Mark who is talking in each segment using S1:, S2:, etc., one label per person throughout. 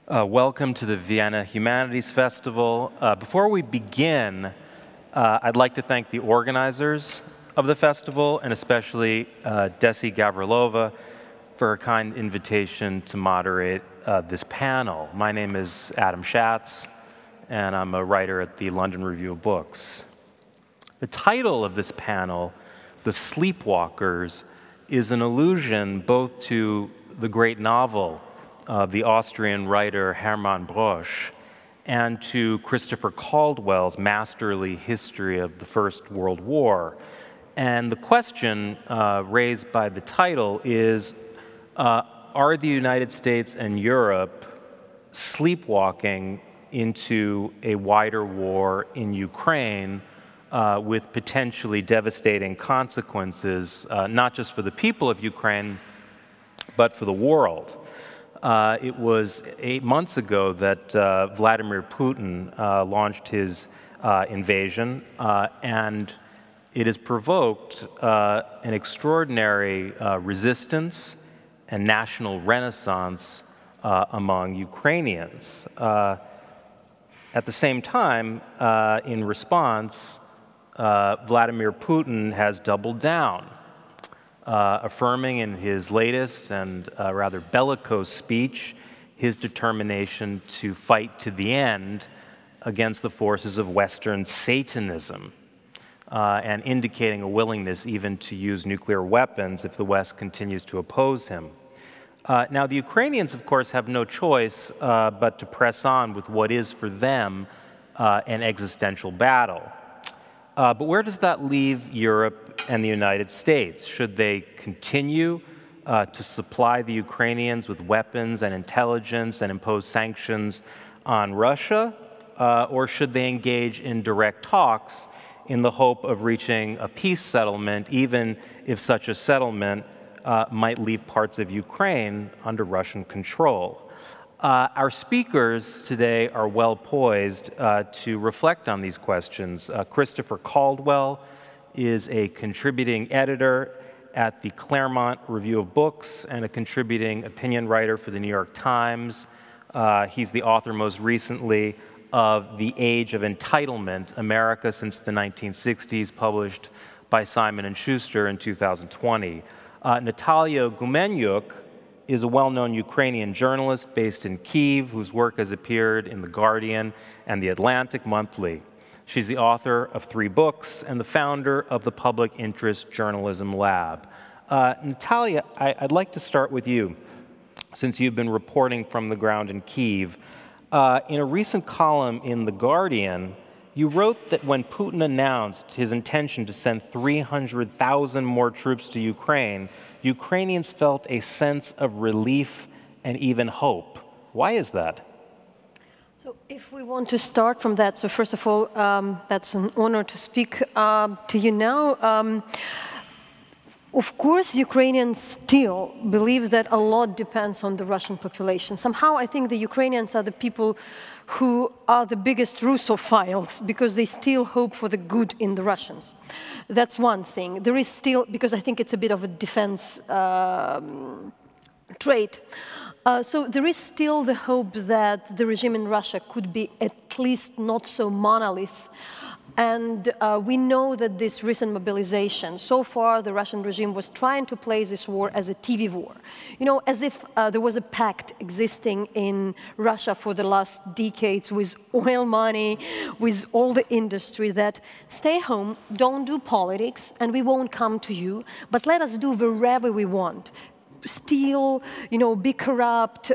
S1: Welcome to the Vienna Humanities Festival. Before we begin, I'd like to thank the organizers of the festival, and especially Desi Gavrilova for her kind invitation to moderate this panel. My name is Adam Schatz, and I'm a writer at the London Review of Books. The title of this panel, The Sleepwalkers, is an allusion both to the great novel of the Austrian writer Hermann Broch and to Christopher Caldwell's masterly history of the First World War. And the question raised by the title is, are the United States and Europe sleepwalking into a wider war in Ukraine with potentially devastating consequences, not just for the people of Ukraine, but for the world? It was 8 months ago that Vladimir Putin launched his invasion, and it has provoked an extraordinary resistance and national renaissance among Ukrainians. At the same time, in response, Vladimir Putin has doubled down, affirming in his latest and rather bellicose speech his determination to fight to the end against the forces of Western Satanism, and indicating a willingness even to use nuclear weapons if the West continues to oppose him. Now, the Ukrainians, of course, have no choice but to press on with what is for them an existential battle. But where does that leave Europe and the United States? Should they continue to supply the Ukrainians with weapons and intelligence and impose sanctions on Russia? Or should they engage in direct talks in the hope of reaching a peace settlement, even if such a settlement might leave parts of Ukraine under Russian control? Our speakers today are well poised to reflect on these questions. Christopher Caldwell is a contributing editor at the Claremont Review of Books and a contributing opinion writer for the New York Times. He's the author most recently of The Age of Entitlement, America Since the 1960s, published by Simon & Schuster in 2020. Nataliya Gumenyuk is a well-known Ukrainian journalist based in Kyiv whose work has appeared in The Guardian and The Atlantic Monthly. She's the author of 3 books and the founder of the Public Interest Journalism Lab. Nataliya, I'd like to start with you, since you've been reporting from the ground in Kyiv. In a recent column in The Guardian, you wrote that when Putin announced his intention to send 300,000 more troops to Ukraine, Ukrainians felt a sense of relief and even hope. Why is that?
S2: So if we want to start from that, so first of all, that's an honor to speak to you now. Of course, Ukrainians still believe that a lot depends on the Russian population. Somehow, I think the Ukrainians are the people who are the biggest Russophiles because they still hope for the good in the Russians. That's one thing. There is still, because I think it's a bit of a defense trait. So there is still the hope that the regime in Russia could be at least not so monolith. And we know that this recent mobilization, so far the Russian regime was trying to play this war as a TV war. You know, as if there was a pact existing in Russia for the last decades with oil money, with all the industry that stay home, don't do politics, and we won't come to you, but let us do wherever we want. Steal, you know, be corrupt,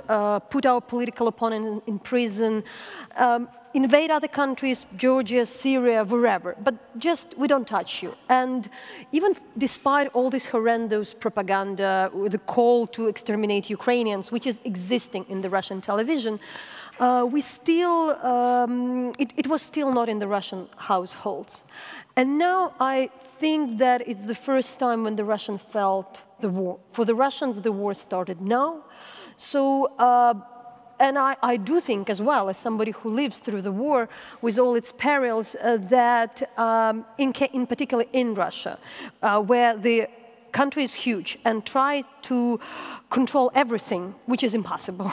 S2: put our political opponent in prison, invade other countries, Georgia, Syria, wherever, but just, we don't touch you. And even despite all this horrendous propaganda, with the call to exterminate Ukrainians, which is existing in the Russian television, we still, it was still not in the Russian households. And now I think that it's the first time when the Russians felt the war. For the Russians, the war started now. So, and I do think as well, as somebody who lives through the war with all its perils, that in particular in Russia, where the country is huge and try to control everything, which is impossible,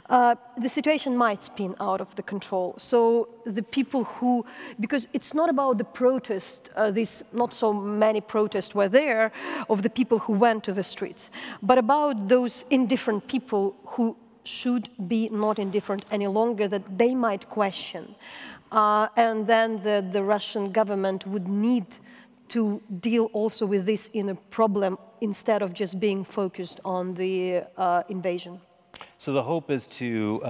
S2: the situation might spin out of the control. So the people who, because it's not about the protest, these not so many protests were there of the people who went to the streets, but about those indifferent people who should be not indifferent any longer, that they might question. And then the Russian government would need to deal also with this in a problem instead of just being focused on the invasion.
S1: So the hope is to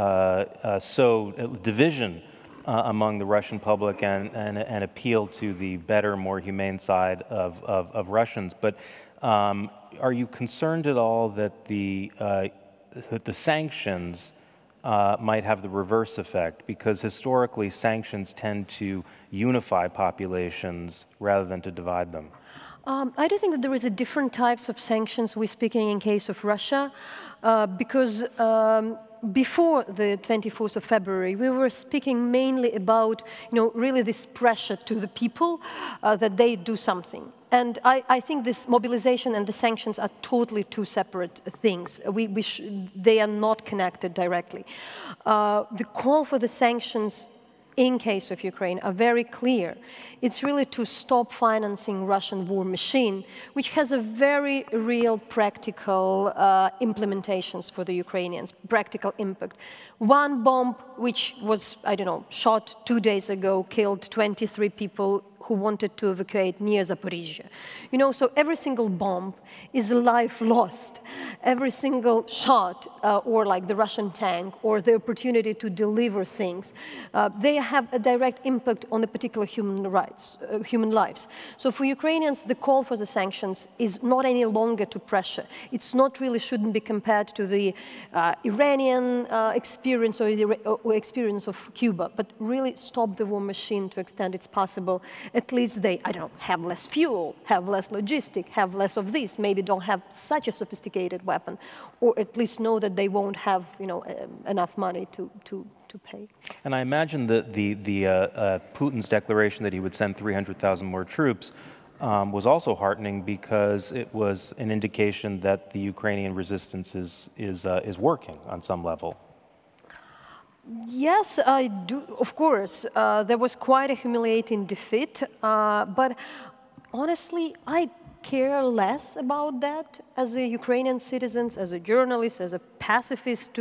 S1: sow division among the Russian public and appeal to the better, more humane side of Russians. But are you concerned at all that the sanctions might have the reverse effect? Because historically, sanctions tend to unify populations rather than to divide them.
S2: I do think that there is a different types of sanctions we're speaking in case of Russia, because before the 24th of February, we were speaking mainly about, really this pressure to the people that they do something. And I think this mobilization and the sanctions are totally two separate things. They are not connected directly. The call for the sanctions in case of Ukraine are very clear. It's really to stop financing Russian war machine, which has a very real practical implementations for the Ukrainians, practical impact. One bomb, which was, shot 2 days ago, killed 23 people who wanted to evacuate near Zaporizhia. So every single bomb is a life lost. Every single shot, or like the Russian tank, or the opportunity to deliver things, they have a direct impact on the particular human lives. So for Ukrainians, the call for the sanctions is not any longer to pressure. It's not really, shouldn't be compared to the Iranian experience or the experience of Cuba, but really stop the war machine to extent it's possible. At least they, have less fuel, have less logistic, have less of this, maybe don't have such a sophisticated weapon, or at least know that they won't have, enough money to pay.
S1: And I imagine that Putin's declaration that he would send 300,000 more troops was also heartening, because it was an indication that the Ukrainian resistance is working on some level.
S2: Yes, I do. Of course, there was quite a humiliating defeat, but honestly, I care less about that as a Ukrainian citizen, as a journalist, as a pacifist,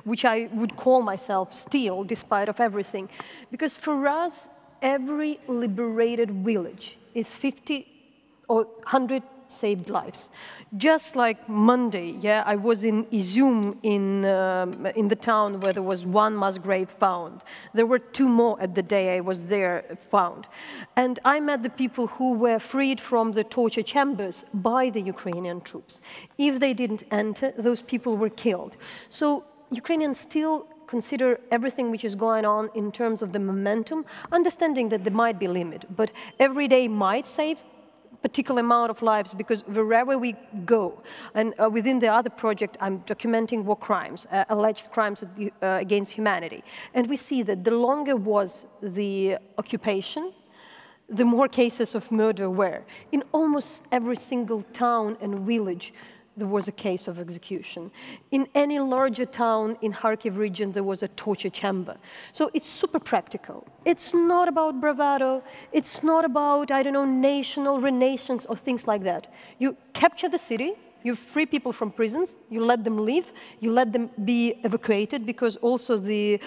S2: which I would call myself still, despite of everything. Because for us, every liberated village is 50 or 100 saved lives. Just like Monday, I was in Izum in the town where there was one mass grave found. There were 2 more at the day I was there found. And I met the people who were freed from the torture chambers by the Ukrainian troops. If they didn't enter, those people were killed. So Ukrainians still consider everything which is going on in terms of the momentum, understanding that there might be a limit, but every day might save particular amount of lives, because wherever we go, and within the other project, I'm documenting war crimes, alleged crimes against humanity. And we see that the longer was the occupation, the more cases of murder were. In almost every single town and village, there was a case of execution. In any larger town in Kharkiv region, there was a torture chamber. So it's super practical. It's not about bravado. It's not about, national renaissance or things like that. You capture the city, you free people from prisons, you let them leave, you let them be evacuated, because also the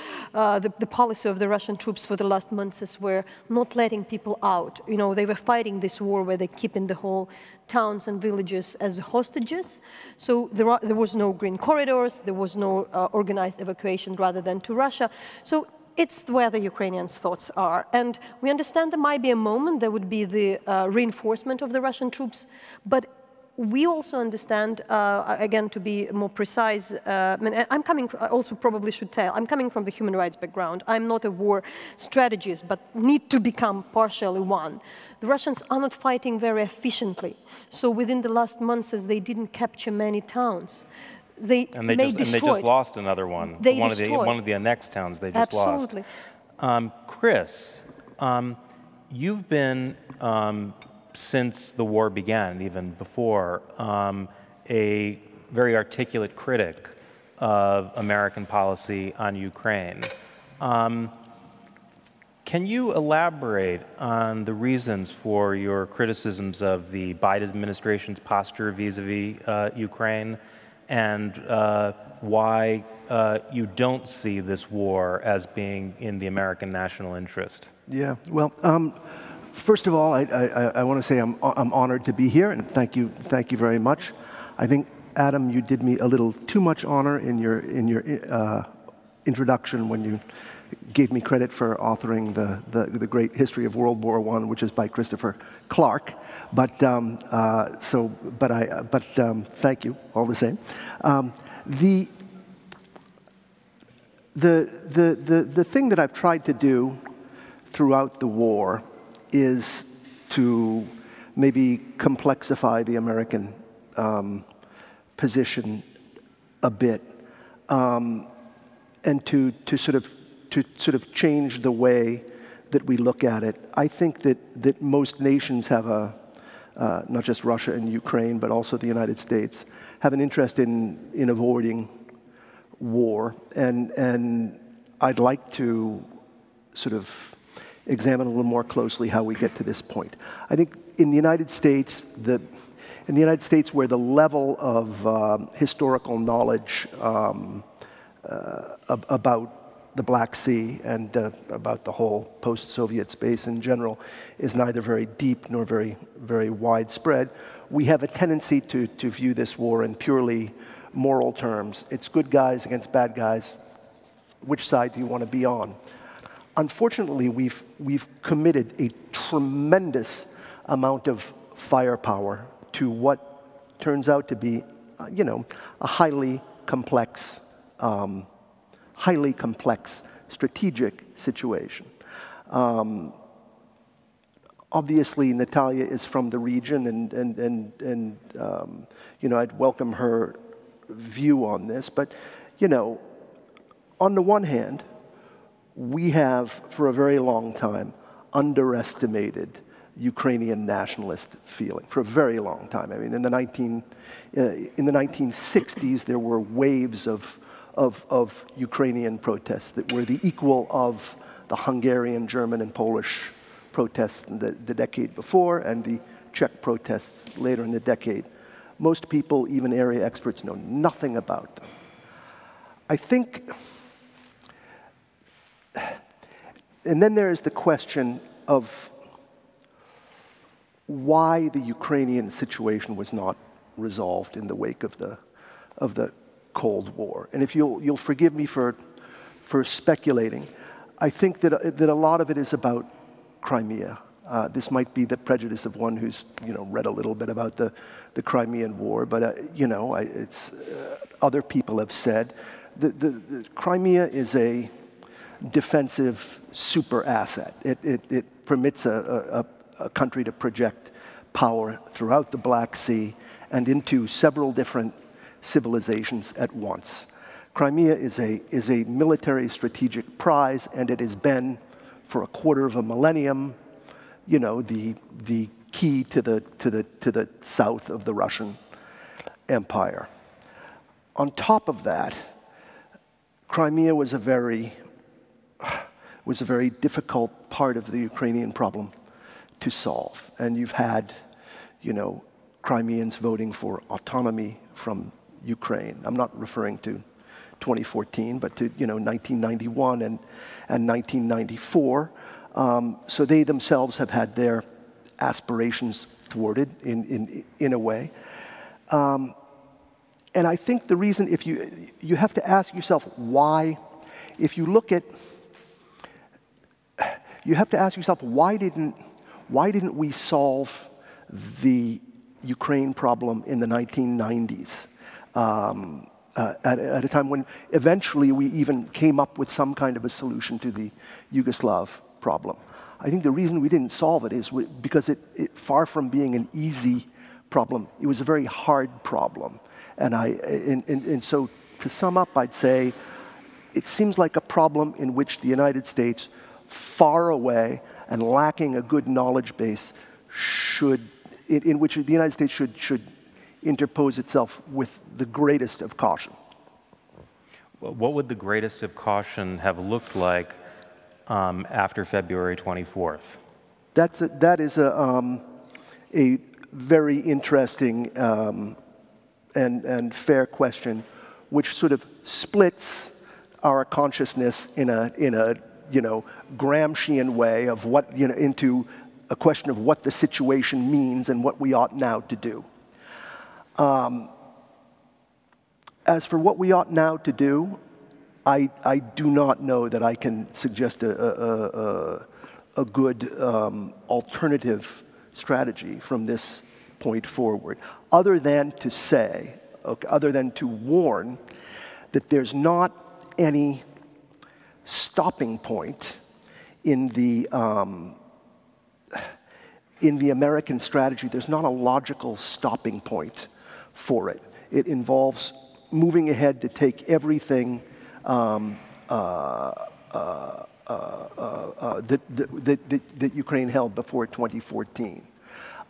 S2: policy of the Russian troops for the last months were not letting people out. They were fighting this war where they keep in the whole towns and villages as hostages. So there was no green corridors, there was no organized evacuation rather than to Russia. So it's where the Ukrainians' thoughts are. And we understand there might be a moment, there would be the reinforcement of the Russian troops, but we also understand, again, to be more precise, I'm coming, I also probably should tell, I'm coming from the human rights background. I'm not a war strategist, but need to become partially one. The Russians are not fighting very efficiently. So within the last months, as they didn't capture many towns, they just
S1: lost another one. One of the annexed towns they just lost.
S2: Absolutely.
S1: Chris, you've been since the war began, even before, a very articulate critic of American policy on Ukraine. Can you elaborate on the reasons for your criticisms of the Biden administration's posture vis-a-vis Ukraine, and why you don't see this war as being in the American national interest?
S3: Yeah, well, first of all, I want to say I'm honored to be here, and thank you very much. I think, Adam, you did me a little too much honor in your introduction when you gave me credit for authoring the great history of World War I, which is by Christopher Clark. But thank you all the same. The thing that I've tried to do throughout the war is to maybe complexify the American position a bit, and to sort of change the way that we look at it. I think that most nations have not just Russia and Ukraine, but also the United States, have an interest in avoiding war, and I'd like to sort of examine a little more closely how we get to this point. I think in the United States, where the level of historical knowledge about the Black Sea and about the whole post-Soviet space in general is neither very deep nor very widespread, we have a tendency to view this war in purely moral terms. It's good guys against bad guys. Which side do you want to be on? Unfortunately, we've committed a tremendous amount of firepower to what turns out to be, a highly complex strategic situation. Obviously, Nataliya is from the region, and I'd welcome her view on this. But, on the one hand, we have, for a very long time, underestimated Ukrainian nationalist feeling, for a very long time. I mean, in the 1960s, there were waves of Ukrainian protests that were the equal of the Hungarian, German, and Polish protests in the decade before, and the Czech protests later in the decade. Most people, even area experts, know nothing about them. I think, and then there is the question of why the Ukrainian situation was not resolved in the wake of the Cold War. And if you'll forgive me for speculating, I think that a lot of it is about Crimea. This might be the prejudice of one who's read a little bit about the Crimean War, but it's other people have said the Crimea is a defensive super asset. It permits a country to project power throughout the Black Sea and into several different civilizations at once. Crimea is a military strategic prize, and it has been for a quarter of a millennium, the key to the south of the Russian Empire. On top of that, Crimea was a very difficult part of the Ukrainian problem to solve, and you've had, Crimeans voting for autonomy from Ukraine. I'm not referring to 2014, but to 1991 and 1994. So they themselves have had their aspirations thwarted in a way. And I think the reason, if you have to ask yourself why, if you look at, you have to ask yourself why didn't we solve the Ukraine problem in the 1990s? At a time when eventually we even came up with some kind of a solution to the Yugoslav problem. I think the reason we didn't solve it is because it far from being an easy problem, it was a very hard problem. And so to sum up, I'd say it seems like a problem in which the United States, far away and lacking a good knowledge base, in which the United States should interpose itself with the greatest of caution.
S1: What would the greatest of caution have looked like after February 24th?
S3: That is a very interesting and fair question, which sort of splits our consciousness in a Gramscian way of what into a question of what the situation means and what we ought now to do. As for what we ought now to do, I do not know that I can suggest a good alternative strategy from this point forward, other than to say, other than to warn that there's not any stopping point in the American strategy. There's not a logical stopping point for it. It involves moving ahead to take everything that Ukraine held before 2014.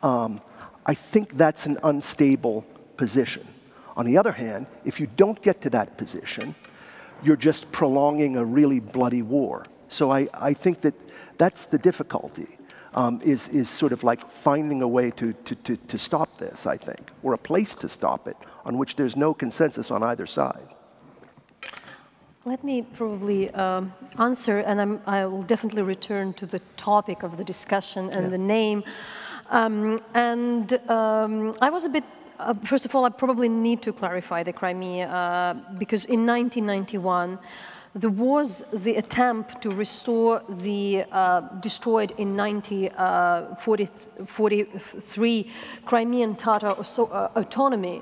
S3: I think that's an unstable position. On the other hand, if you don't get to that position, you're just prolonging a really bloody war. So I think that's the difficulty, is sort of like finding a way to stop this, I think, or a place to stop it on which there's no consensus on either side.
S2: Let me probably answer, and I will definitely return to the topic of the discussion and the name. I was a bit, first of all, I probably need to clarify the Crimea, because in 1991, there was the attempt to restore the destroyed in 1943 Crimean Tatar autonomy.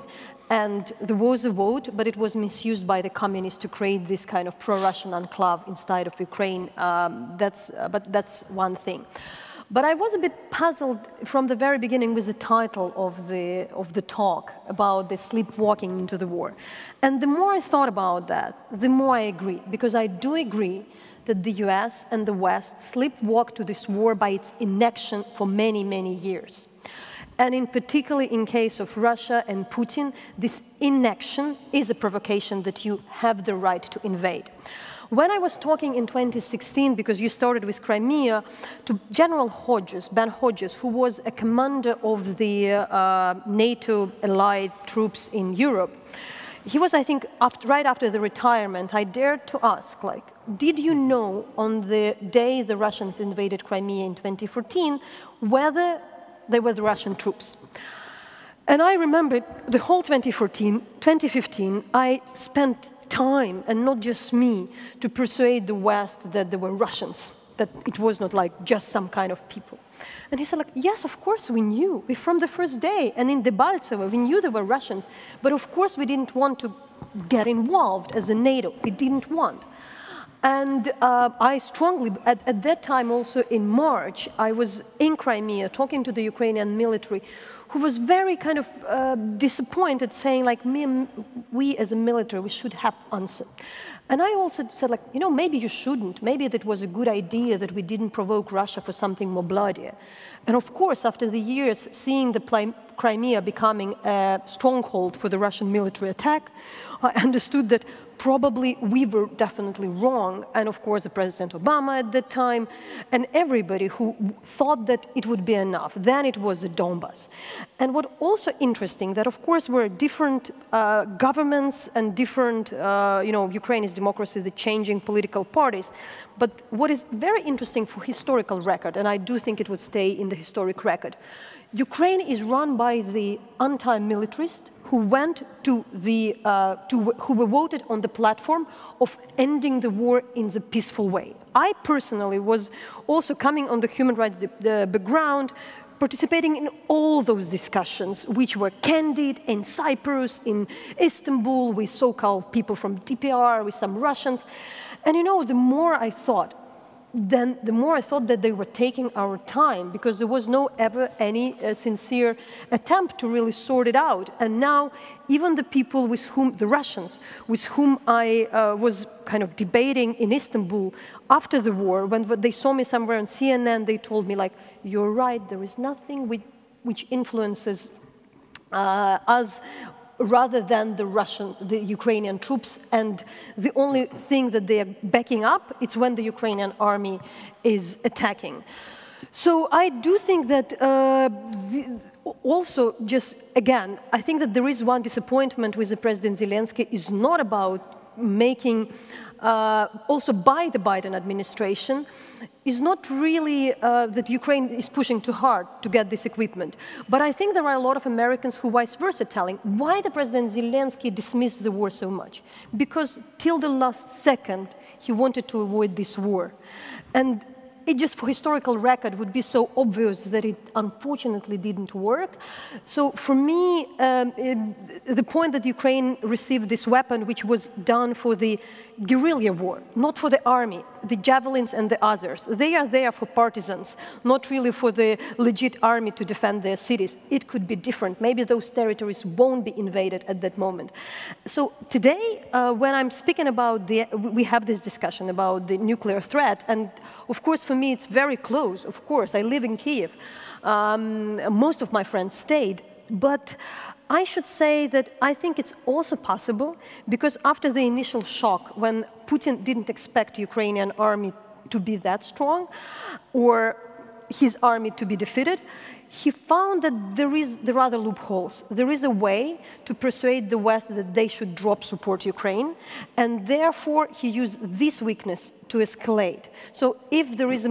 S2: And there was a vote, but it was misused by the communists to create this kind of pro-Russian enclave inside of Ukraine. But that's one thing. But I was a bit puzzled from the very beginning with the title of the talk about the sleepwalking into the war. And the more I thought about that, the more I agree, because I do agree that the US and the West sleepwalked to this war by its inaction for many, many years. And in particularly in case of Russia and Putin, this inaction is a provocation that you have the right to invade. When I was talking in 2016, because you started with Crimea, to General Hodges, Ben Hodges, who was a commander of the NATO allied troops in Europe, he was, I think, right after the retirement, I dared to ask, like, did you know on the day the Russians invaded Crimea in 2014, whether they were the Russian troops? And I remembered the whole 2015, I spent time, and not just me, to persuade the West that there were Russians, that it was not like just some kind of people. And he said, like, yes, of course we knew. From the first day, and in Debaltsevo, we knew there were Russians, but of course we didn't want to get involved as a NATO. We didn't want. And I strongly, at that time also in March, I was in Crimea talking to the Ukrainian military, who was very kind of disappointed, saying like, we as a military, we should have answered. And I also said, like, you know, maybe you shouldn't. Maybe that was a good idea that we didn't provoke Russia for something more bloodier. And of course, after the years, seeing the Crimea becoming a stronghold for the Russian military attack, I understood that probably we were definitely wrong, and of course the President Obama at that time, and everybody who thought that it would be enough. Then it was the Donbass. And what also interesting, that of course were different governments and different, Ukraine is democracy, the changing political parties. But what is very interesting for historical record, and I do think it would stay in the historic record, Ukraine is run by the anti-militarists who went to the, who were voted on the platform of ending the war in the peaceful way. I personally was also coming on the human rights background, participating in all those discussions, which were candid in Cyprus, in Istanbul, with so-called people from DPR, with some Russians. And you know, the more I thought, then the more I thought that they were taking our time, because there was no ever any sincere attempt to really sort it out. And now even the people with whom, the Russians, with whom I was kind of debating in Istanbul after the war, when they saw me somewhere on CNN, they told me, like, you're right, there is nothing which influences us rather than the Ukrainian troops, and the only thing that they are backing up, it's when the Ukrainian army is attacking. So I do think that also, just again, I think that there is one disappointment with the President Zelensky is not about making, also by the Biden administration, is not really that Ukraine is pushing too hard to get this equipment. But I think there are a lot of Americans who vice versa telling, why the President Zelensky dismissed the war so much? Because till the last second, he wanted to avoid this war. And it just, for historical record, would be so obvious that it unfortunately didn't work. So for me, the point that Ukraine received this weapon, which was done for the guerrilla war, not for the army, the javelins and the others, they are there for partisans, not really for the legit army to defend their cities. It could be different. Maybe those territories won't be invaded at that moment. So today, when I'm speaking about we have this discussion about the nuclear threat, and of course, for me, it's very close. Of course, I live in Kyiv. Most of my friends stayed. But I should say that I think it's also possible, because after the initial shock, when Putin didn't expect the Ukrainian army to be that strong, or his army to be defeated, he found that there are other loopholes. There is a way to persuade the West that they should drop support Ukraine, and therefore he used this weakness to escalate. So if there is,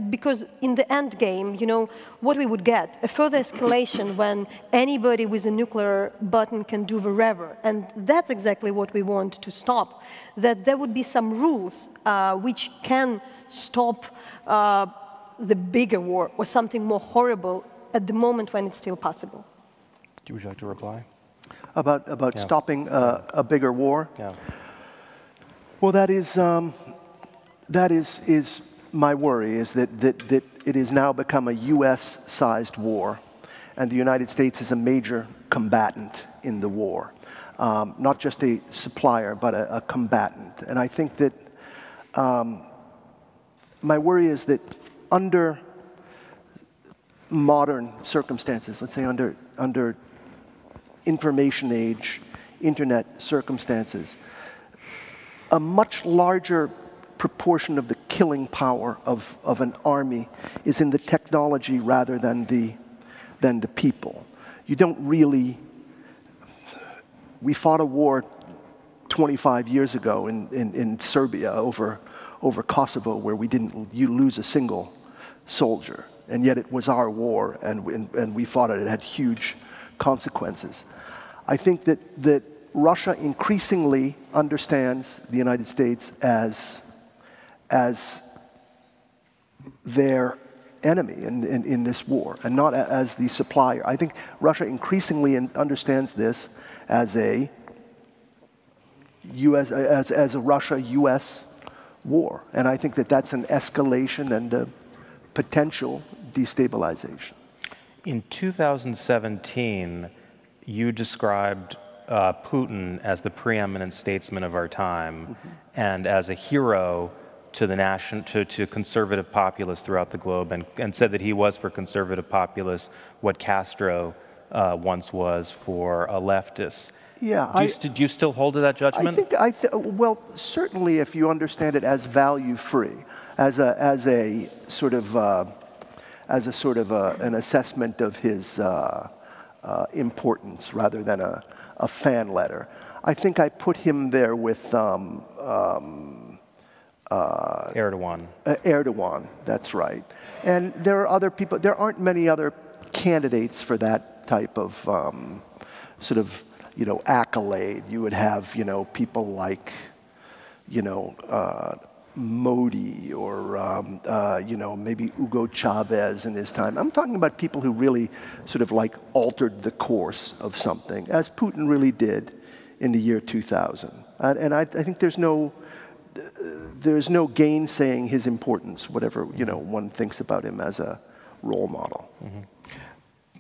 S2: because in the end game, you know, what we would get, a further escalation when anybody with a nuclear button can do whatever. And that's exactly what we want to stop, that there would be some rules which can stop the bigger war or something more horrible at the moment when it's still possible.
S1: Would you like to reply?
S3: About stopping a bigger war?
S1: Yeah.
S3: Well, that is my worry, is that it has now become a US-sized war, and the United States is a major combatant in the war. Not just a supplier, but a combatant. And I think that my worry is that under modern circumstances, let's say under information age, internet circumstances, a much larger proportion of the killing power of an army is in the technology rather than the people. You don't really... We fought a war 25 years ago in Serbia over Kosovo, where you lose a single soldier, and yet it was our war, and we fought it. It had huge consequences. I think that Russia increasingly understands the United States as their enemy in this war, and not as the supplier. I think Russia increasingly understands this as a Russia-U.S. war, and I think that that's an escalation and a potential destabilization.
S1: In 2017, you described Putin as the preeminent statesman of our time, and as a hero to the to conservative populists throughout the globe, and said that he was for conservative populists what Castro once was for a leftist.
S3: Yeah,
S1: do you still hold to that judgment?
S3: Well, certainly if you understand it as value-free, as a sort of an assessment of his importance rather than a fan letter. I think I put him there with
S1: Erdogan.
S3: Erdogan, that's right. And there are other people. There aren't many other candidates for that type of sort of, accolade. You would have, people like, Modi or, maybe Hugo Chavez in his time. I'm talking about people who really sort of like altered the course of something, as Putin really did in the year 2000. And I think there's no there's no gainsaying his importance, whatever one thinks about him as a role model.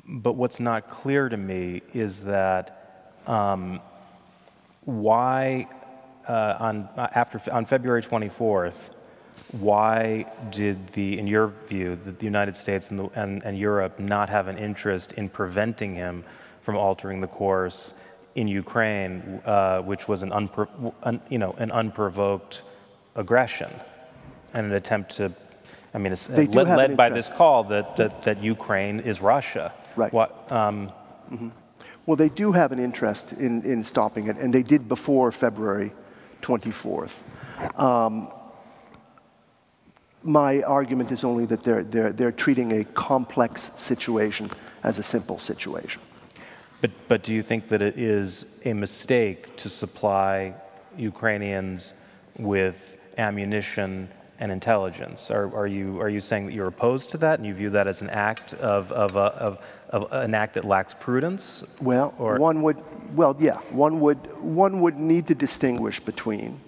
S1: But what's not clear to me is that why, on February 24th, why did in your view, the United States and Europe not have an interest in preventing him from altering the course in Ukraine, which was an unprovoked aggression and an attempt to, I mean, it's led by this call that Ukraine is Russia.
S3: Right. Well, they do have an interest in stopping it, and they did before February 24th. My argument is only that they're treating a complex situation as a simple situation.
S1: But do you think that it is a mistake to supply Ukrainians with ammunition and intelligence? Are you saying that you're opposed to that and you view that as an act of an act that lacks prudence?
S3: Well, one would need to distinguish between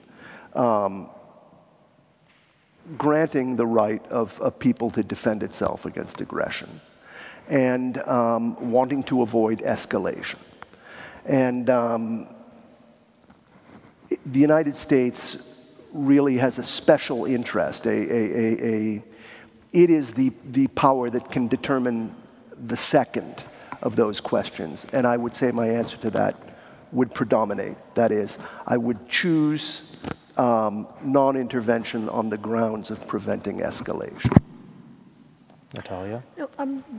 S3: granting the right of people to defend itself against aggression and wanting to avoid escalation. And the United States really has a special interest. It is the power that can determine the second of those questions. And I would say my answer to that would predominate. That is, I would choose non-intervention on the grounds of preventing escalation.
S1: Nataliya?
S2: No,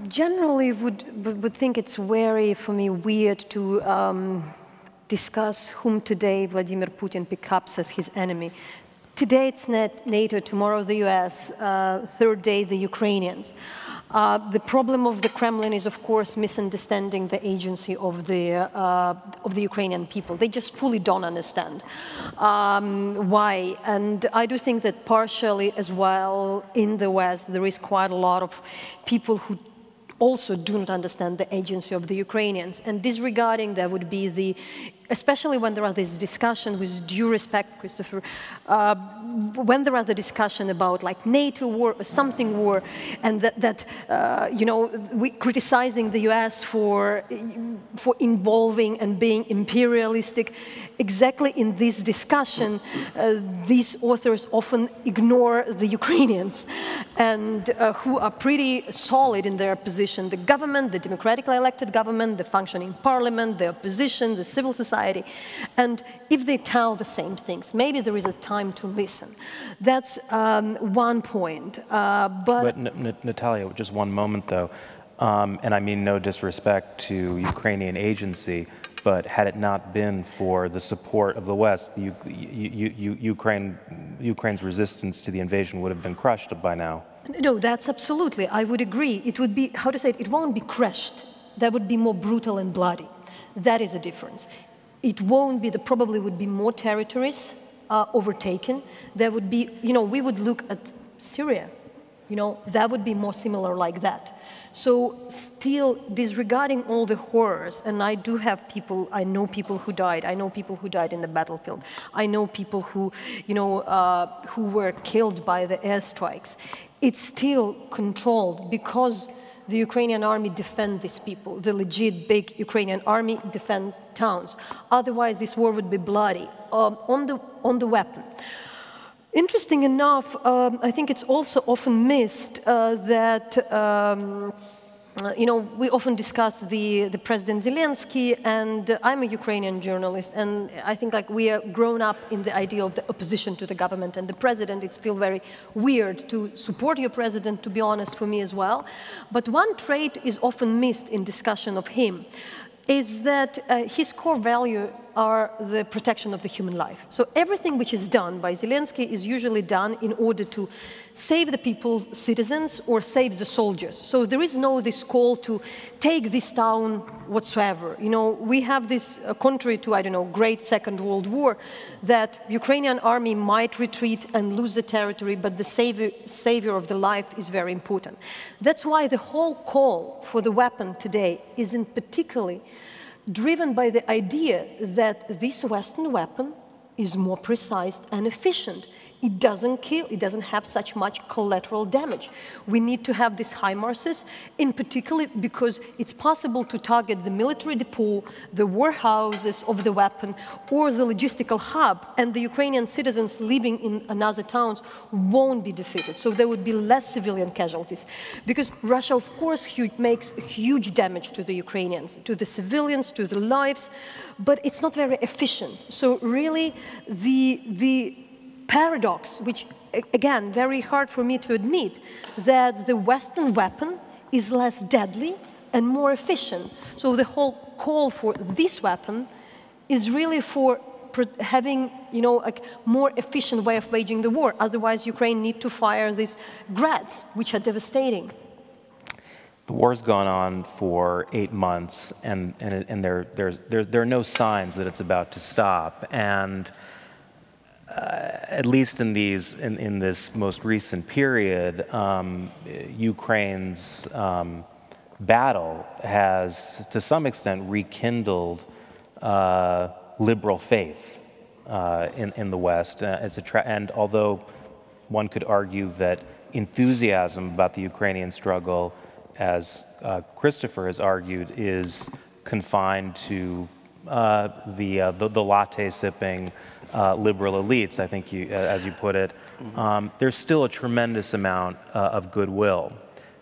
S2: generally would think it's very, for me, weird to discuss whom today Vladimir Putin picks up as his enemy. Today it's NATO, tomorrow the US, third day the Ukrainians. The problem of the Kremlin is, of course, misunderstanding the agency of the Ukrainian people. They just fully don't understand why. And I do think that partially as well in the West, there is quite a lot of people who also do not understand the agency of the Ukrainians. And disregarding that would be especially when there are these discussions, with due respect, Christopher, when there are the discussion about like NATO war or something war, and we criticizing the US for involving and being imperialistic, exactly in this discussion, these authors often ignore the Ukrainians, and who are pretty solid in their position. The government, the democratically elected government, the functioning parliament, the opposition, the civil society. And if they tell the same things, maybe there is a time to listen. That's one point. But
S1: Nataliya, just one moment though, and I mean no disrespect to Ukrainian agency, but had it not been for the support of the West, Ukraine's resistance to the invasion would have been crushed by now.
S2: No, that's absolutely, I would agree. It would be, how to say it, it won't be crushed. That would be more brutal and bloody. That is a difference. It won't be, probably would be more territories overtaken. There would be, we would look at Syria, that would be more similar like that. So still disregarding all the horrors, and I do have people, I know people who died, I know people who died in the battlefield, I know people who, who were killed by the airstrikes. It's still controlled because the Ukrainian army defend these people. The legit big Ukrainian army defend towns. Otherwise, this war would be bloody. On the weapon. Interesting enough, I think it's also often missed that we often discuss the President Zelensky, and I'm a Ukrainian journalist, and I think like we are grown up in the idea of the opposition to the government and the president. It feels very weird to support your president, to be honest, for me as well. But one trait is often missed in discussion of him, is that his core value are the protection of the human life. So everything which is done by Zelensky is usually done in order to save the people, citizens, or save the soldiers. So there is no this call to take this town whatsoever. We have this contrary to, I don't know, great Second World War, that Ukrainian army might retreat and lose the territory, but the savior of the life is very important. That's why the whole call for the weapon today isn't particularly driven by the idea that this Western weapon is more precise and efficient. It doesn't kill, it doesn't have such much collateral damage. We need to have these HIMARSs, in particular because it's possible to target the military depot, the warehouses of the weapon, or the logistical hub, and the Ukrainian citizens living in another towns won't be defeated. So there would be less civilian casualties. Because Russia, of course, makes huge damage to the Ukrainians, to the civilians, to the lives, but it's not very efficient. So really, the paradox, which, again, very hard for me to admit, that the Western weapon is less deadly and more efficient. So the whole call for this weapon is really for having, a more efficient way of waging the war. Otherwise, Ukraine need to fire these grads, which are devastating.
S1: The war's gone on for 8 months, and there are no signs that it's about to stop. And at least in this most recent period, Ukraine's battle has, to some extent, rekindled liberal faith in the West. And although one could argue that enthusiasm about the Ukrainian struggle, as Christopher has argued, is confined to the latte-sipping liberal elites, I think, as you put it, there's still a tremendous amount of goodwill.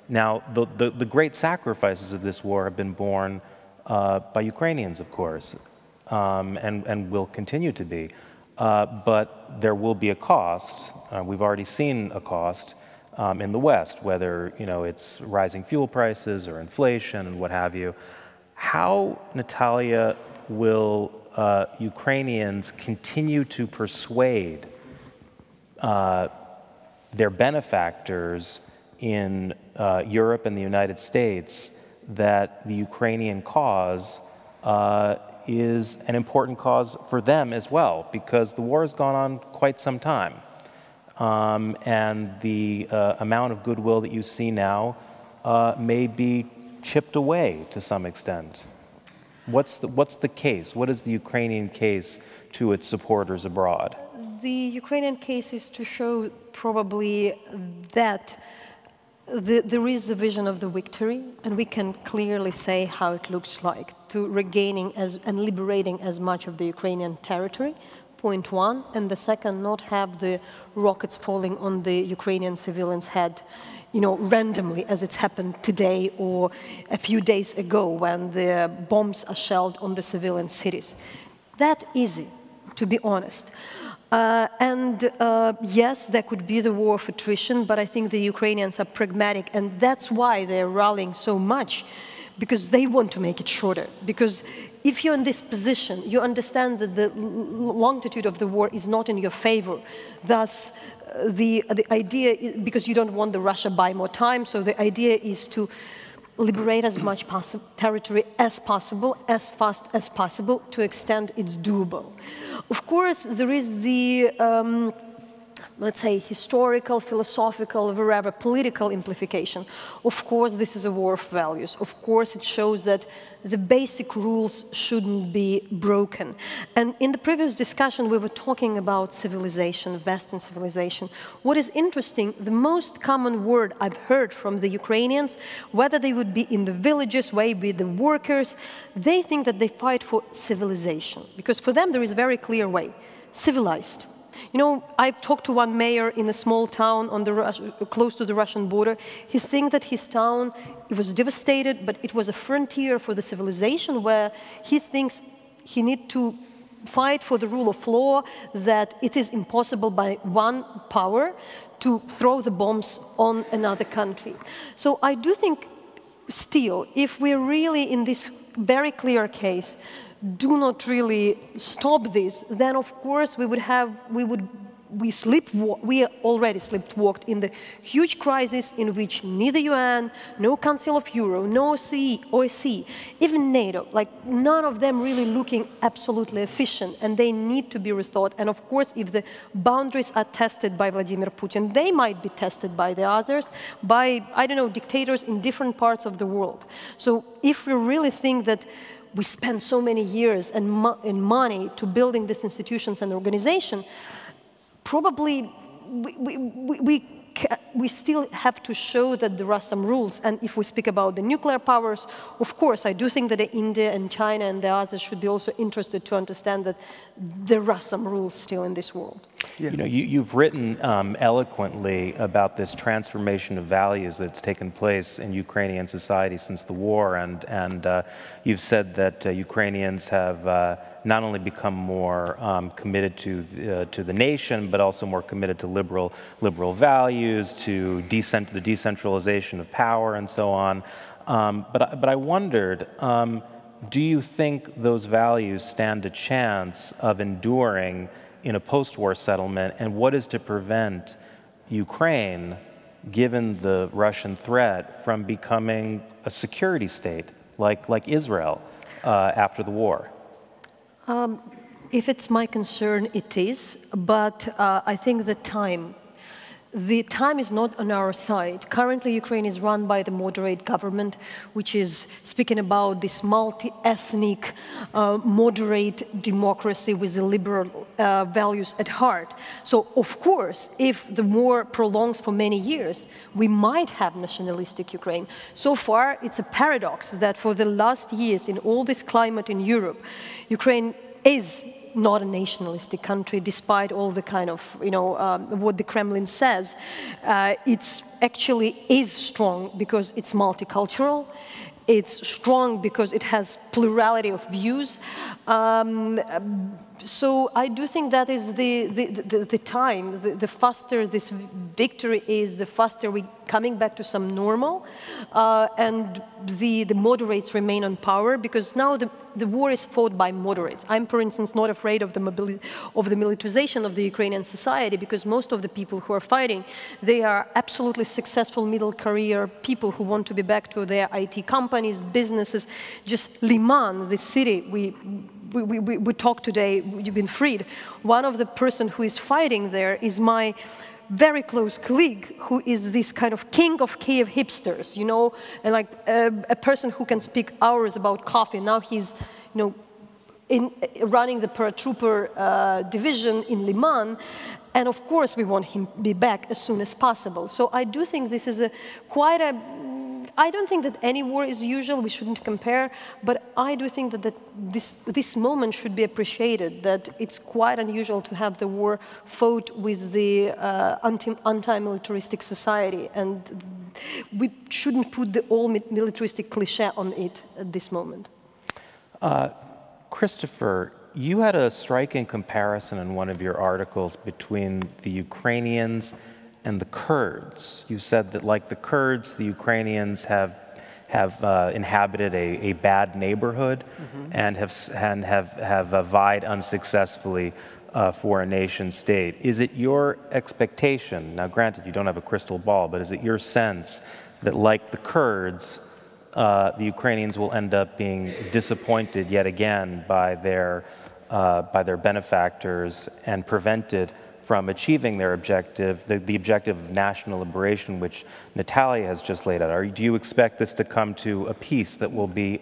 S1: Now, the great sacrifices of this war have been borne by Ukrainians, of course, and will continue to be. But there will be a cost. We've already seen a cost in the West, whether it's rising fuel prices or inflation and what have you. How, Nataliya, will Ukrainians continue to persuade their benefactors in Europe and the United States that the Ukrainian cause is an important cause for them as well? Because the war has gone on quite some time. And the amount of goodwill that you see now may be chipped away to some extent. What's the case? What is the Ukrainian case to its supporters abroad?
S2: The Ukrainian case is to show probably that there is a vision of the victory, and we can clearly say how it looks like, to regaining and liberating as much of the Ukrainian territory, point one, and the second, not have the rockets falling on the Ukrainian civilians' head, randomly, as it's happened today or a few days ago when the bombs are shelled on the civilian cities. That easy, to be honest. Yes, there could be the war of attrition, but I think the Ukrainians are pragmatic, and that's why they're rallying so much, because they want to make it shorter. Because if you're in this position, you understand that the longitude of the war is not in your favor. Thus, the idea, because you don't want the Russia buy more time, so the idea is to liberate as much territory as possible, as fast as possible, to extent it's doable. Of course, there is the, let's say, historical, philosophical, wherever, political implication. Of course, this is a war of values. Of course, it shows that the basic rules shouldn't be broken. And in the previous discussion, we were talking about civilization, Western civilization. What is interesting, the most common word I've heard from the Ukrainians, whether they would be in the villages, maybe the workers, they think that they fight for civilization. Because for them, there is a very clear way, civilized. I talked to one mayor in a small town on close to the Russian border. He thinks that his town, it was devastated, but it was a frontier for the civilization where he thinks he needs to fight for the rule of law, that it is impossible by one power to throw the bombs on another country. So I do think still, if we're really in this very clear case, do not really stop this, then of course we already sleepwalked in the huge crisis in which neither UN, no Council of Europe, no OSCE, even NATO, none of them really looking absolutely efficient, and they need to be rethought. And of course, if the boundaries are tested by Vladimir Putin, they might be tested by the others, by, I don't know, dictators in different parts of the world. So if we really think that we spend so many years and money to building these institutions and organization, probably we still have to show that there are some rules. And if we speak about the nuclear powers, of course, I do think that India and China and the others should be also interested to understand that there are some rules still in this world.
S1: Yeah. You know, you've written eloquently about this transformation of values that's taken place in Ukrainian society since the war, and you've said that Ukrainians have not only become more committed to the nation, but also more committed to liberal values, to the decentralization of power, and so on. But I wondered, do you think those values stand a chance of enduring in a post-war settlement, and what is to prevent Ukraine, given the Russian threat, from becoming a security state like Israel after the war?
S2: If it's my concern, it is, but I think the time is not on our side. Currently, Ukraine is run by the moderate government, which is speaking about this multi-ethnic, moderate democracy with the liberal values at heart. So, of course, if the war prolongs for many years, we might have nationalistic Ukraine. So far, it's a paradox that for the last years, in all this climate in Europe, Ukraine is not a nationalistic country, despite all the kind of, what the Kremlin says. It's actually is strong because it's multicultural. It's strong because it has plurality of views. So I do think that is the time. The faster this victory is, the faster we're coming back to some normal, and the moderates remain on power, because now the war is fought by moderates. I'm, for instance, not afraid of the militarization of the Ukrainian society, because most of the people who are fighting, they are absolutely successful middle career people who want to be back to their IT companies, businesses. Just Liman, the city we talked today, you've been freed. One of the person who is fighting there is my very close colleague, who is this kind of king of Kiev hipsters, and like a person who can speak hours about coffee. Now he's, running the paratrooper division in Liman, and of course we want him to be back as soon as possible. So I do think this is I don't think that any war is usual, we shouldn't compare, but I do think that this moment should be appreciated, that it's quite unusual to have the war fought with the anti-militaristic society, and we shouldn't put the all-militaristic cliché on it at this moment.
S1: Christopher, you had a striking comparison in one of your articles between the Ukrainians and the Kurds. You said that, like the Kurds, the Ukrainians have inhabited a bad neighborhood, and have vied unsuccessfully for a nation state. Is it your expectation, now granted you don't have a crystal ball, but is it your sense that, like the Kurds, the Ukrainians will end up being disappointed yet again by their benefactors and prevented from achieving their objective, the objective of national liberation, which Nataliya has just laid out? Do you expect this to come to a peace that will be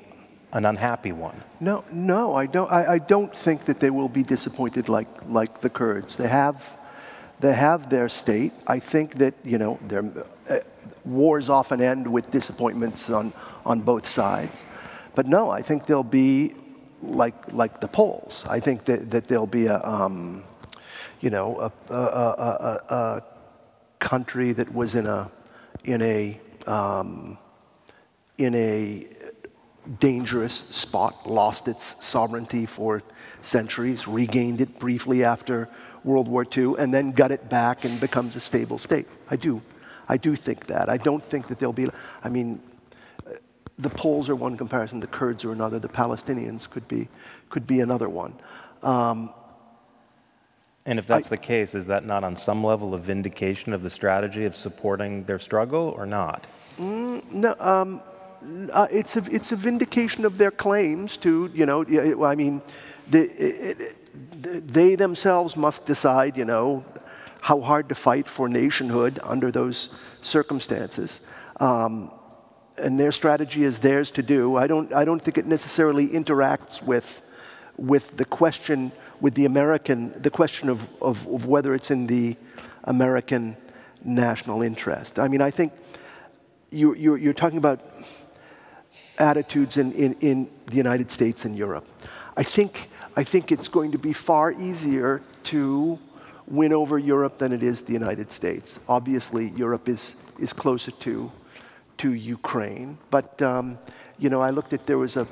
S1: an unhappy one?
S3: No, I don't. I don't think that they will be disappointed like the Kurds. They have their state. I think that their wars often end with disappointments on both sides, but no, I think they'll be like the Poles. I think that there'll be a country that was in a dangerous spot, lost its sovereignty for centuries, regained it briefly after World War II, and then got it back and becomes a stable state. I do think that. I don't think that there'll be. I mean, the Poles are one comparison, the Kurds are another, the Palestinians could be another one.
S1: And if that's the case, is that not on some level a vindication of the strategy of supporting their struggle, or not?
S3: No, it's a vindication of their claims to, I mean, they themselves must decide, how hard to fight for nationhood under those circumstances. And their strategy is theirs to do. I don't think it necessarily interacts with the question, with the question of whether it's in the American national interest. I mean, I think you're talking about attitudes in the United States and Europe. I think it's going to be far easier to win over Europe than it is the United States. Obviously, Europe is closer to Ukraine. But, you know, I looked at, there was a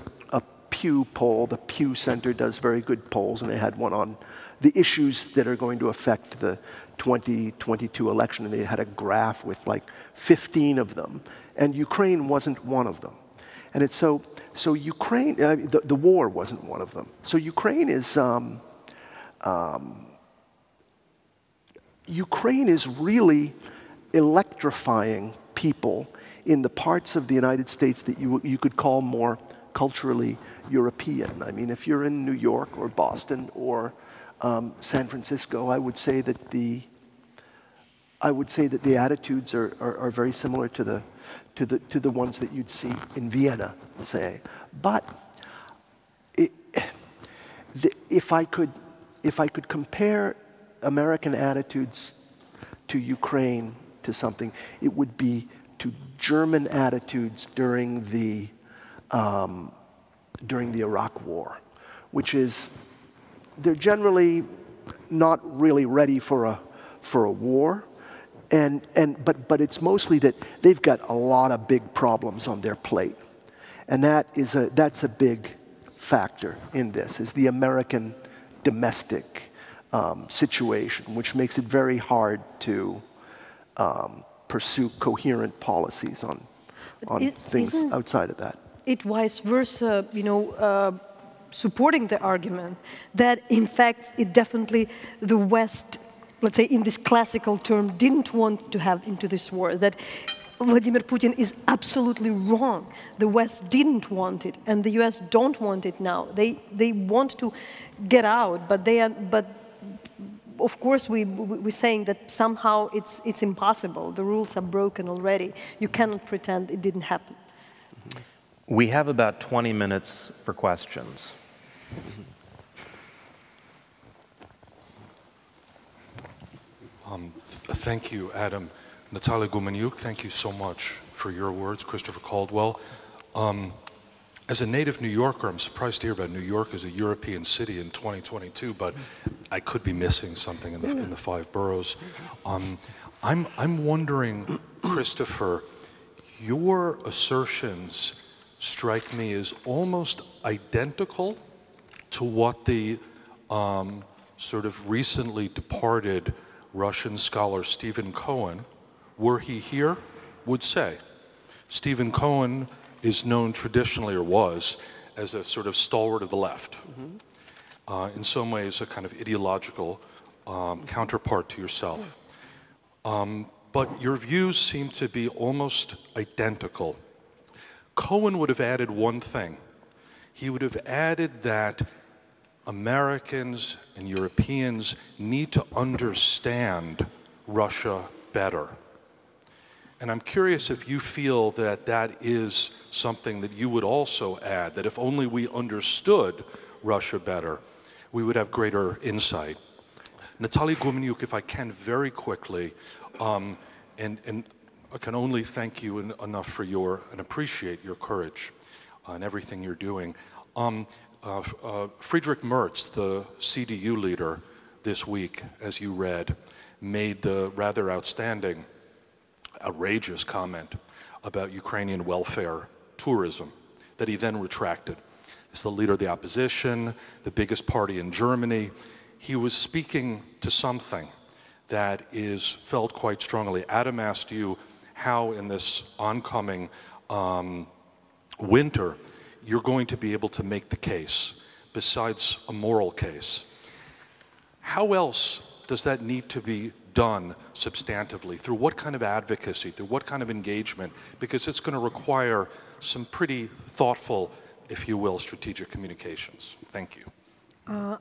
S3: Pew poll. The Pew Center does very good polls, and they had one on the issues that are going to affect the 2022 election, and they had a graph with like 15 of them, and Ukraine wasn't one of them. And it's so Ukraine, the war wasn't one of them. So Ukraine is really electrifying people in the parts of the United States that you could call more culturally European. I mean, if you're in New York or Boston or San Francisco, I would say that the attitudes are very similar to the ones that you'd see in Vienna, say. But if I could compare American attitudes to Ukraine to something, it would be to German attitudes during the Iraq War, which is they're generally not really ready for a war, but it's mostly that they've got a lot of big problems on their plate, and that's a big factor in this, is the American domestic situation, which makes it very hard to pursue coherent policies on things outside of that.
S2: It vice versa, you know, supporting the argument that, in fact, it definitely, the West, let's say in this classical term, didn't want to have into this war, that Vladimir Putin is absolutely wrong. The West didn't want it, and the US don't want it now. They want to get out, but of course we're saying that somehow it's impossible. The rules are broken already. You cannot pretend it didn't happen.
S1: We have about 20 minutes for questions.
S4: Thank you, Adam. Nataliya Gumenyuk, thank you so much for your words. Christopher Caldwell. As a native New Yorker, I'm surprised to hear about New York as a European city in 2022, but I could be missing something in the 5 boroughs. I'm wondering, Christopher, your assertions strike me as almost identical to what the sort of recently departed Russian scholar Stephen Cohen, were he here, would say. Stephen Cohen is known traditionally, or was, as a sort of stalwart of the left. In some ways, a kind of ideological counterpart to yourself. But your views seem to be almost identical. Cohen would have added one thing. He would have added that Americans and Europeans need to understand Russia better. And I'm curious if you feel that that is something that you would also add, that if only we understood Russia better, we would have greater insight. Nataliya Gumenyuk, if I can very quickly, and I can only thank you enough for and appreciate your courage and everything you're doing. Friedrich Merz, the CDU leader this week, as you read, made the rather outstanding, outrageous comment about Ukrainian welfare tourism that he then retracted. He's the leader of the opposition, the biggest party in Germany. He was speaking to something that is felt quite strongly. Adam asked you how in this oncoming winter you're going to be able to make the case, besides a moral case. How else does that need to be done substantively? Through what kind of advocacy, through what kind of engagement? Because it's going to require some pretty thoughtful, if you will, strategic communications. Thank you.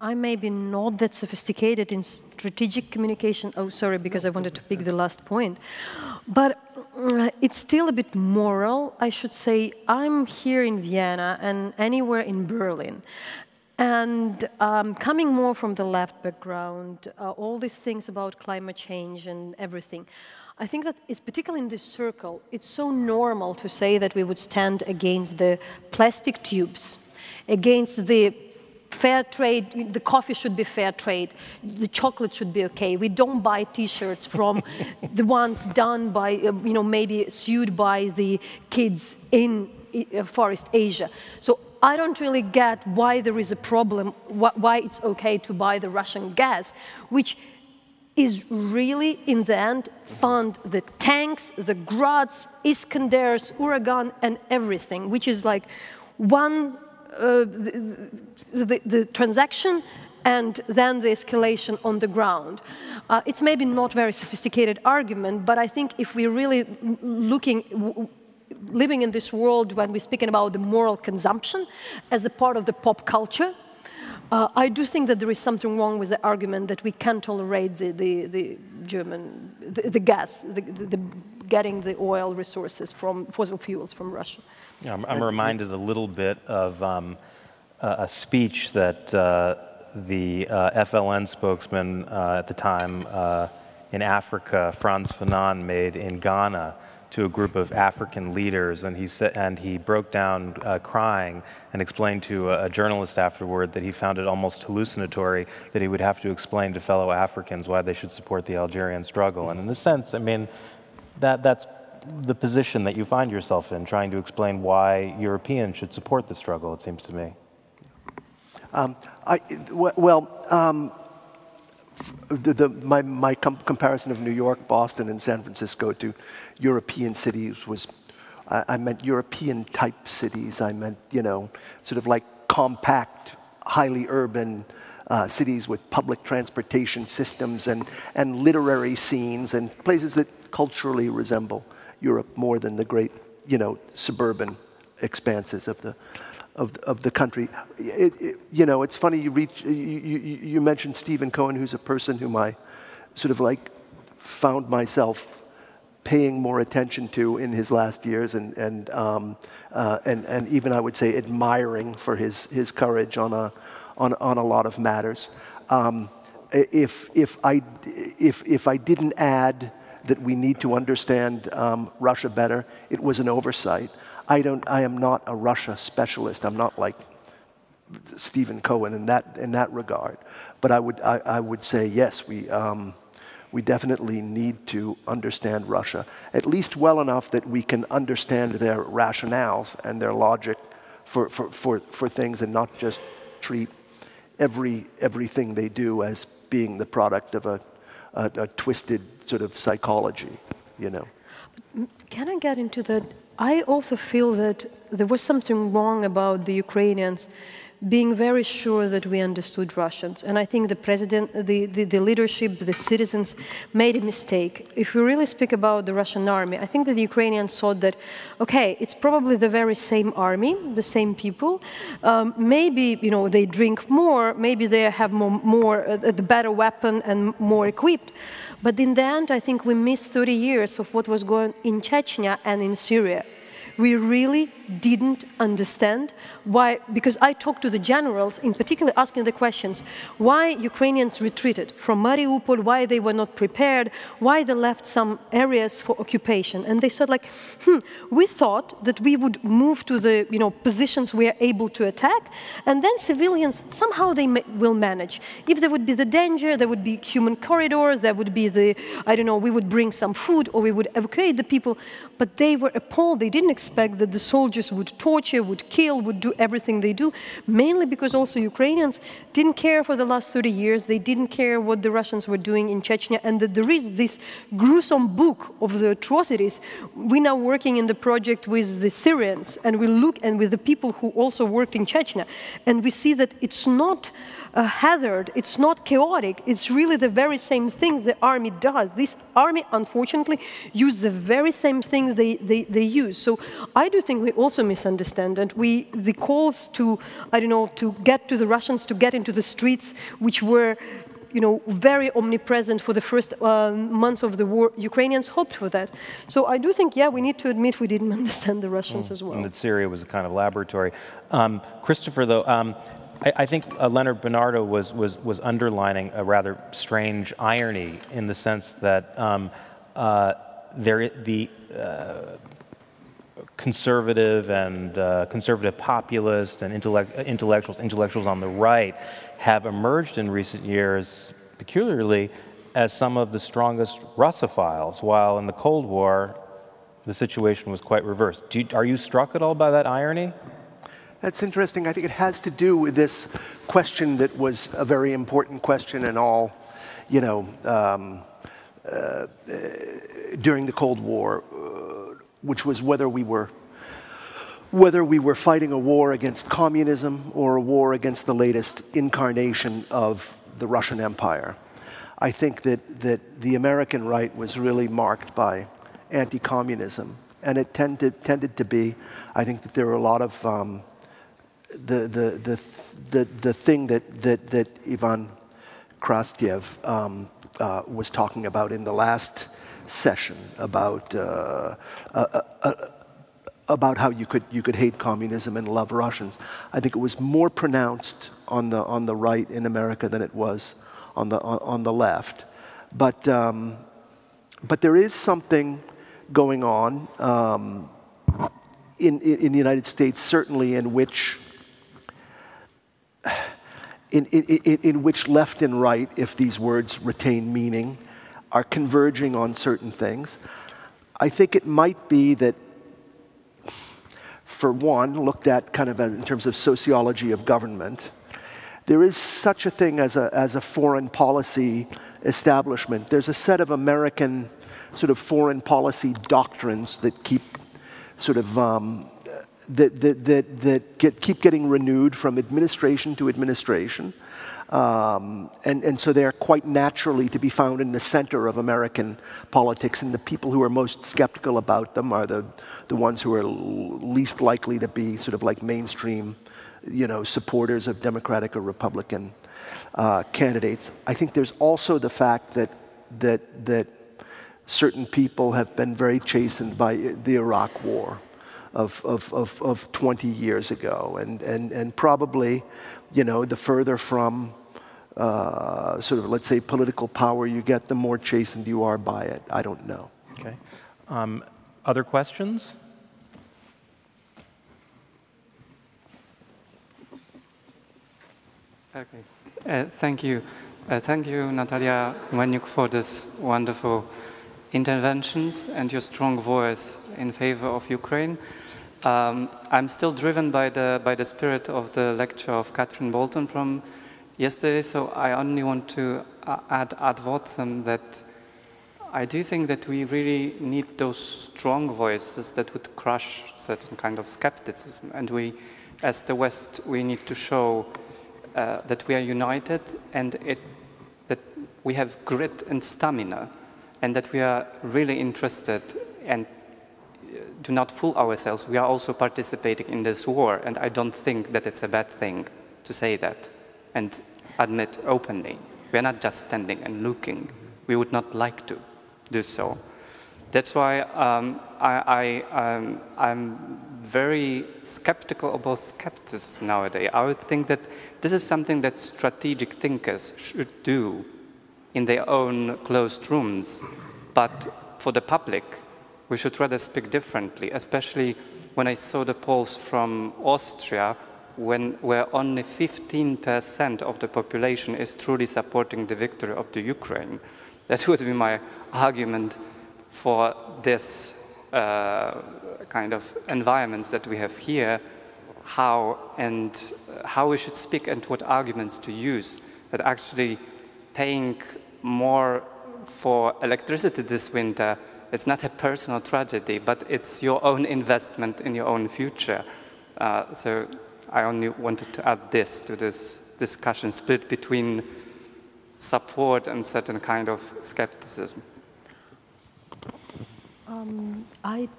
S2: I may be not that sophisticated in strategic communication. Oh, sorry, because I wanted to pick the last point. But it's still a bit moral, I should say. I'm here in Vienna and anywhere in Berlin. And coming more from the left background, all these things about climate change and everything, I think that it's particularly in this circle, it's so normal to say that we would stand against the plastic tubes, against the fair trade, the coffee should be fair trade, the chocolate should be okay. We don't buy T-shirts from the ones done by, maybe sewed by the kids in Forest Asia. So I don't really get why there is a problem, why it's okay to buy the Russian gas, which is really, in the end, fund the tanks, the Grads, Iskanders, Uragan, and everything, which is like one, the transaction and then the escalation on the ground. It's maybe not very sophisticated argument, but I think if we're really living in this world when we're speaking about the moral consumption as a part of the pop culture, I do think that there is something wrong with the argument that we can't tolerate the gas, getting the oil resources from fossil fuels from Russia.
S1: Yeah, I'm reminded a little bit of a speech that the FLN spokesman at the time in Africa, Frantz Fanon, made in Ghana to a group of African leaders, and he broke down crying and explained to a journalist afterward that he found it almost hallucinatory that he would have to explain to fellow Africans why they should support the Algerian struggle. And in a sense, I mean, that's the position that you find yourself in, trying to explain why Europeans should support the struggle, it seems to me. My comparison of New York, Boston, and San Francisco to European cities was, I meant European-type cities. I meant, sort of like compact, highly urban cities with public transportation systems and literary scenes and places that culturally resemble Europe more than the great, suburban expanses of the country. It's funny you mentioned Stephen Cohen, who's a person whom I sort of like found myself paying more attention to in his last years, and even I would say admiring for his courage on a lot of matters. If I didn't add that we need to understand Russia better, it was an oversight. I am not a Russia specialist. I'm not like Stephen Cohen in that regard. But I would say yes, we definitely need to understand Russia, at least well enough that we can understand their rationales and their logic for things, and not just treat everything they do as being the product of a twisted sort of psychology,
S2: Can I get into that? I also feel that there was something wrong about the Ukrainians being very sure that we understood Russians. And I think the president, the leadership, the citizens made a mistake. If we really speak about the Russian army, I think that the Ukrainians thought that, okay, it's probably the very same army, the same people. Maybe, they drink more, maybe they have the better weapon and more equipped. But in the end, I think we missed 30 years of what was going on in Chechnya and in Syria. We really didn't understand why, because I talked to the generals, in particular asking the questions, why Ukrainians retreated from Mariupol, why they were not prepared, why they left some areas for occupation. And they said like, we thought that we would move to the positions we are able to attack, and then civilians, somehow they will manage. If there would be the danger, there would be human corridor, there would be we would bring some food, or we would evacuate the people. But they were appalled. They didn't expect that the soldiers would torture, would kill, would do everything they do, mainly because also Ukrainians didn't care for the last 30 years. They didn't care what the Russians were doing in Chechnya, and that there is this gruesome book of the atrocities. We're now working in the project with the Syrians, and we look, and with the people who also worked in Chechnya, and we see that it's not hazard, it's not chaotic, it's really the very same things the army does. This army, unfortunately, uses the very same things they use. So I do think we also misunderstand, and the calls to, to get to the Russians, to get into the streets, which were very omnipresent for the first months of the war, Ukrainians hoped for that. So I do think, we need to admit we didn't understand the Russians as well.
S1: And that Syria was a kind of laboratory. Christopher, though, I think Leonard Bernardo was underlining a rather strange irony in the sense that the conservative and conservative populist and intellectuals on the right have emerged in recent years, peculiarly, as some of the strongest Russophiles, while in the Cold War, the situation was quite reversed. Are you struck at all by that irony?
S3: That's interesting. I think it has to do with this question that was a very important question in all, during the Cold War, which was whether we were fighting a war against communism or a war against the latest incarnation of the Russian Empire. I think that the American right was really marked by anti-communism, and it tended to be. I think that there were a lot of the thing that Ivan Krastev was talking about in the last session about how you could hate communism and love Russians. I think it was more pronounced on the right in America than it was on the left. But there is something going on in the United States, certainly, in which left and right, if these words retain meaning, are converging on certain things. I think it might be that, for one, looked at kind of in terms of sociology of government, there is such a thing as a foreign policy establishment. There's a set of American sort of foreign policy doctrines that keep sort of keep getting renewed from administration to administration. And so they're quite naturally to be found in the center of American politics, and the people who are most skeptical about them are the ones who are least likely to be sort of like mainstream, supporters of Democratic or Republican candidates. I think there's also the fact that certain people have been very chastened by the Iraq War of 20 years ago, and probably, the further from sort of, let's say, political power you get, the more chastened you are by it. I don't know.
S1: Okay. Other questions?
S5: Okay. Thank you. Thank you, Nataliya, Gumenyuk, for this wonderful interventions and your strong voice in favor of Ukraine. I'm still driven by the spirit of the lecture of Catherine Bolton from yesterday, so I only want to add ad votum that I do think that we really need those strong voices that would crush certain kind of skepticism, and we, as the West, we need to show that we are united and that we have grit and stamina, and that we are really interested and do not fool ourselves. We are also participating in this war, and I don't think that it's a bad thing to say that and admit openly. We are not just standing and looking. We would not like to do so. That's why I'm very skeptical about skepticism nowadays. I would think that this is something that strategic thinkers should do in their own closed rooms, but for the public, we should rather speak differently, especially when I saw the polls from Austria, where only 15% of the population is truly supporting the victory of the Ukraine. That would be my argument for this kind of environments that we have here, how we should speak and what arguments to use. That actually paying more for electricity this winter, it's not a personal tragedy, but it's your own investment in your own future. So I only wanted to add this to this discussion, split between support and certain kind of skepticism.
S2: I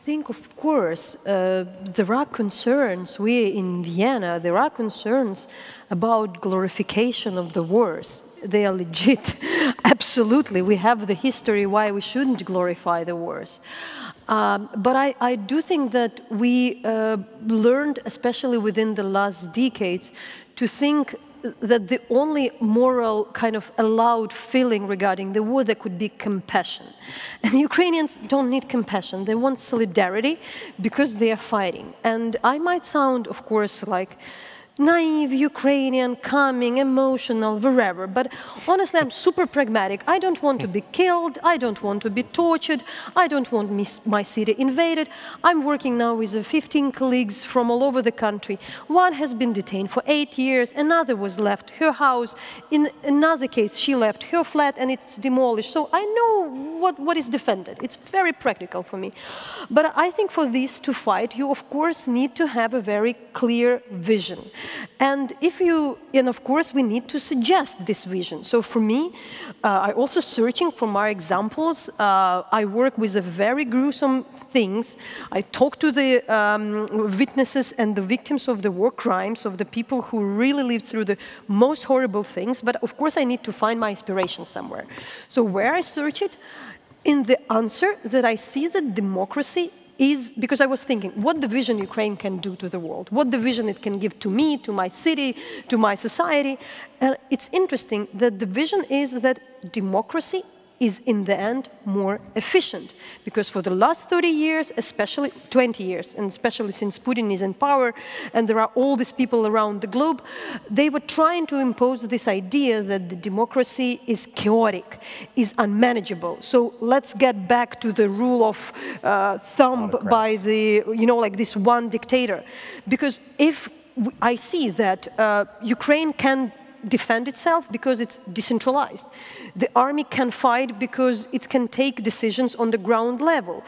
S2: think, of course, there are concerns. We in Vienna, there are concerns about glorification of the wars. They are legit. Absolutely. We have the history why we shouldn't glorify the wars. But I do think that we learned, especially within the last decades, to think that the only moral kind of allowed feeling regarding the war, there could be compassion. And Ukrainians don't need compassion. They want solidarity because they are fighting. And I might sound, of course, like naive Ukrainian, calming, emotional, wherever. But honestly, I'm super pragmatic. I don't want to be killed. I don't want to be tortured. I don't want my city invaded. I'm working now with 15 colleagues from all over the country. One has been detained for 8 years. Another was left her house. In another case, she left her flat and it's demolished. So I know what is defended. It's very practical for me. But I think for this to fight, you of course need to have a very clear vision. And of course, we need to suggest this vision. So for me, I also searching for more examples. I work with very gruesome things. I talk to the witnesses and the victims of the war crimes, of the people who really lived through the most horrible things. But of course, I need to find my inspiration somewhere. So where I search it, in the answer that I see that democracy is, because I was thinking, what the vision Ukraine can do to the world, what the vision it can give to me, to my city, to my society. And it's interesting that the vision is that democracy is in the end more efficient. Because for the last 30 years, especially 20 years, and especially since Putin is in power, and there are all these people around the globe, they were trying to impose this idea that the democracy is chaotic, is unmanageable. So let's get back to the rule of thumb by the, like this one dictator. Because if I see that Ukraine can defend itself because it's decentralized. The army can fight because it can take decisions on the ground level.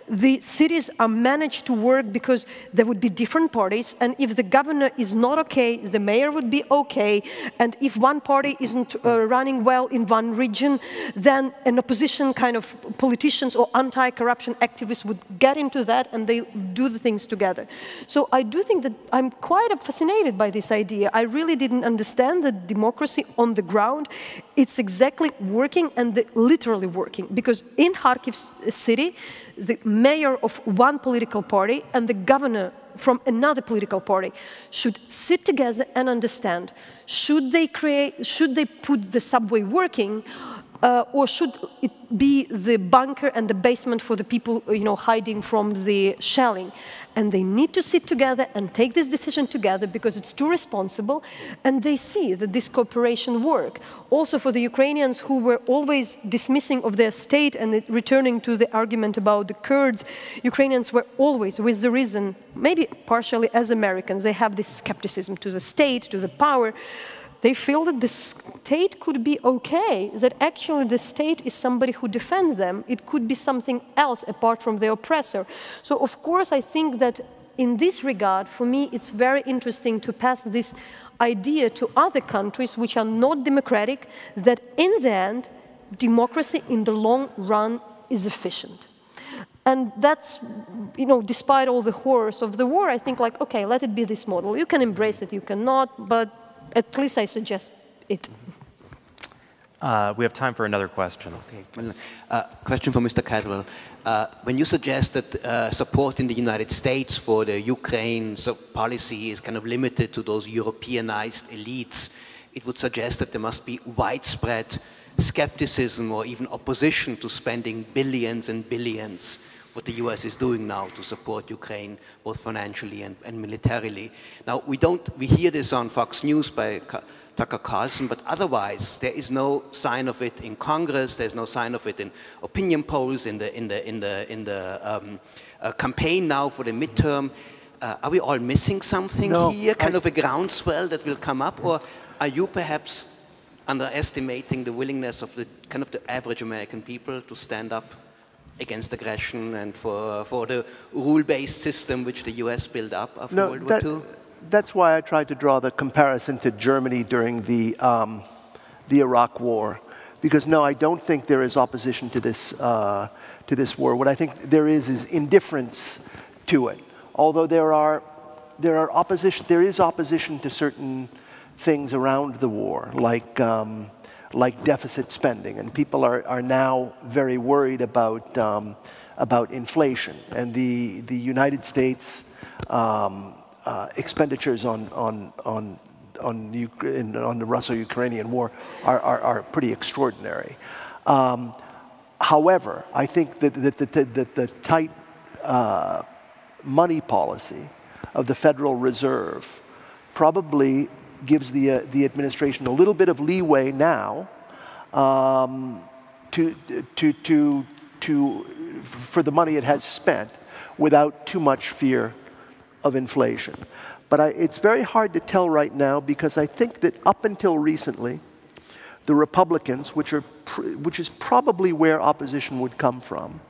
S2: The cities are managed to work because there would be different parties, and if the governor is not okay, the mayor would be okay, and if one party isn't running well in one region, then an opposition kind of politicians or anti-corruption activists would get into that and they do the things together. So I do think that I'm quite fascinated by this idea. I really didn't understand that democracy on the ground, it's exactly working and literally working. Because in Kharkiv city, the mayor of one political party and the governor from another political party should sit together and understand, should they put the subway working, or should it be the bunker and the basement for the people, hiding from the shelling? And they need to sit together and take this decision together because it's too responsible, and they see that this cooperation works. Also for the Ukrainians who were always dismissing of their state and returning to the argument about the Kurds, Ukrainians were always, with the reason, maybe partially as Americans, they have this skepticism to the state, to the power. They feel that the state could be okay, that actually the state is somebody who defends them. It could be something else apart from the oppressor. So of course I think that in this regard, for me, it's very interesting to pass this idea to other countries which are not democratic, that in the end, democracy in the long run is efficient. And that's, despite all the horrors of the war, I think like, okay, let it be this model. You can embrace it, you cannot, but at least I suggest it.
S1: We have time for another question.
S6: Okay. Well, question for Mr. Caldwell. When you suggest that support in the United States for the Ukraine policy is kind of limited to those Europeanized elites, it would suggest that there must be widespread skepticism or even opposition to spending billions and billions, what the US is doing now to support Ukraine, both financially and militarily. Now, we hear this on Fox News by Tucker Carlson, but otherwise, there is no sign of it in Congress, there's no sign of it in opinion polls, in the campaign now for the midterm. Are we all missing something here, kind of a groundswell that will come up, or are you perhaps underestimating the willingness of the average American people to stand up against aggression and for the rule-based system which the US built up after World War II?
S3: That's why I tried to draw the comparison to Germany during the Iraq War. Because no, I don't think there is opposition to this war. What I think there is indifference to it. Although there is opposition to certain things around the war, like deficit spending, and people are now very worried about inflation, and the United States expenditures on on the Russo-Ukrainian war are pretty extraordinary. However, I think that the tight money policy of the Federal Reserve probably gives the administration a little bit of leeway now for the money it has spent without too much fear of inflation. But it's very hard to tell right now, because I think that up until recently, the Republicans, which is probably where opposition would come from,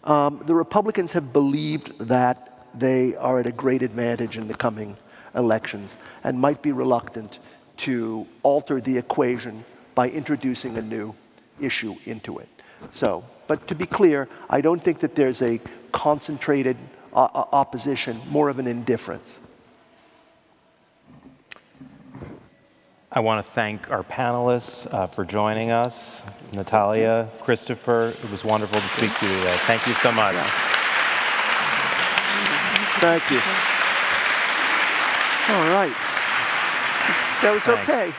S3: the Republicans have believed that they are at a great advantage in the coming elections and might be reluctant to alter the equation by introducing a new issue into it. So, but to be clear, I don't think that there's a concentrated opposition, more of an indifference.
S1: I want to thank our panelists for joining us. Nataliya, Christopher, it was wonderful to speak to you today. Thank you so much.
S3: Thank you. All right. That was okay.